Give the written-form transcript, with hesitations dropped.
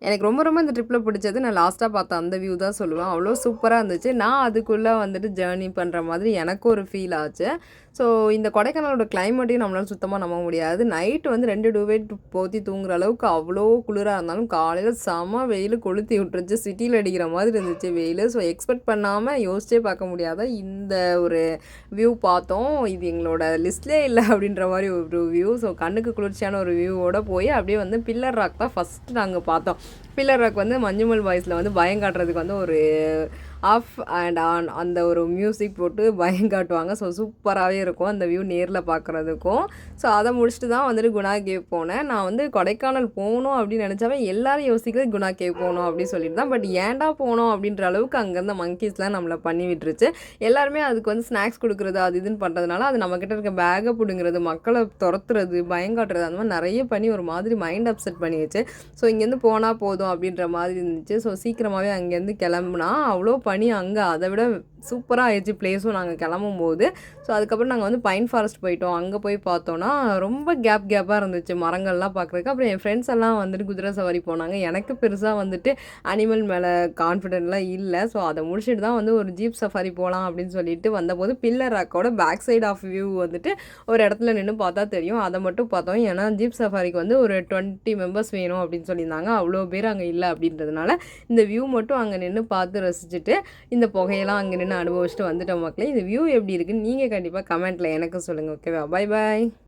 எனக்கு ரொம்ப ரொம்ப இந்த ட்ரிப்பில் பிடிச்சது நான் லாஸ்ட்டாக பார்த்த அந்த வியூ தான் சொல்லுவேன். அவ்வளோ சூப்பராக இருந்துச்சு. நான் அதுக்குள்ளே வந்துட்டு ஜேர்னி பண்ணுற மாதிரி எனக்கு ஒரு ஃபீல் ஆச்சு. ஸோ இந்த கொடைக்கானலோட கிளைமேட்டையும் நம்மளால சுத்தமாக நம்ப முடியாது. நைட்டு வந்து 2 டூவேட் போத்தி தூங்குற அளவுக்கு அவ்வளோ குளிராக இருந்தாலும், காலையில் செம வெயில் கொளுத்தி விட்டுருச்சு. சிட்டியில் அடிக்கிற மாதிரி இருந்துச்சு வெயில். ஸோ எக்ஸ்பெக்ட் பண்ணாமல் யோசிச்சே பார்க்க முடியாத இந்த ஒரு வியூ பார்த்தோம். இது எங்களோட லிஸ்ட்லேயே இல்லை அப்படின்ற மாதிரி ஒரு வியூ. ஸோ கண்ணுக்கு குளிர்ச்சியான ஒரு வியூவோட போய் அப்படியே வந்து பில்லர் ராக் தான் ஃபஸ்ட்டு நாங்கள் பார்த்தோம். பில்லர் ராக் வந்து மஞ்சுமல் பாய்ஸில் வந்து பயம் காட்டுறதுக்கு வந்து ஒரு ஆஃப் அண்ட் ஆன் அந்த ஒரு மியூசிக் போட்டு பயம் காட்டுவாங்க. ஸோ சூப்பராகவே இருக்கும் அந்த வியூ நேரில் பார்க்குறதுக்கும். ஸோ அதை முடிச்சுட்டு தான் வந்துட்டு குணா கேவ் போனேன். நான் வந்து கொடைக்கானல் போகணும் அப்படின்னு நினச்சாவே எல்லோரும் யோசிக்கிறது குணா கேவ் போகணும் அப்படின்னு சொல்லிட்டு தான். பட் ஏன்டா போனோம் அப்படின்ற அளவுக்கு அங்கேருந்து மங்கீஸ்லாம் நம்மளை பண்ணி விட்டுருச்சு. எல்லாருமே அதுக்கு வந்து ஸ்நாக்ஸ் கொடுக்குறது அது இதுன்னு பண்ணுறதுனால அது நம்மக்கிட்ட இருக்க பேக்கை பிடுங்குறது, மக்களை துரத்துறது, பயம் காட்டுறது அந்த மாதிரி நிறைய பண்ணி ஒரு மாதிரி மைண்ட் அப்செட் பண்ணிடுச்சு. ஸோ இங்கேருந்து போனால் போதும் அப்படின்ற மாதிரி இருந்துச்சு. ஸோ சீக்கிரமாகவே அங்கேருந்து கிளம்புனா அவ்வளோ பனி அங்கே அதை விட சூப்பராக ஆயிடுச்சு பிளேஸும் நாங்கள் கிளம்பும்போது. ஸோ அதுக்கப்புறம் நாங்கள் வந்து பைன் ஃபாரஸ்ட் போயிட்டோம். அங்கே போய் பார்த்தோன்னா ரொம்ப கேப்பாக இருந்துச்சு மரங்கள்லாம் பார்க்குறதுக்கு. அப்புறம் என் ஃப்ரெண்ட்ஸ் எல்லாம் வந்துட்டு குதிரை சவாரி போனாங்க. எனக்கு பெருசாக வந்துட்டு அனிமல் மேலே கான்ஃபிடென்ட்லாம் இல்லை. ஸோ அதை முடிச்சுட்டு தான் வந்து ஒரு ஜீப் சஃபாரி போகலாம் அப்படின்னு சொல்லிட்டு வந்தபோது பில்லர் ராக்கோட பேக் சைடு ஆஃப் வியூ வந்துட்டு ஒரு இடத்துல நின்று பார்த்தா தெரியும். அதை மட்டும் பார்த்தோம். ஏன்னா ஜீப் சஃபாரிக்கு வந்து ஒரு 20 மெம்பர்ஸ் வேணும் அப்படின்னு சொல்லியிருந்தாங்க. அவ்வளோ பேர் அங்கே இல்லை அப்படின்றதுனால இந்த வியூ மட்டும் அங்கே நின்று பார்த்து ரசிச்சுட்டு இந்த புகையெல்லாம் அங்கே நின்று அனுபவிச்சுட்டு வந்துட்டோம் மக்களே. இந்த வியூ எப்படி இருக்குன்னு நீங்கள் கண்டிப்பாக கமெண்ட்டில் எனக்கு சொல்லுங்கள். ஓகேவா? Bye bye.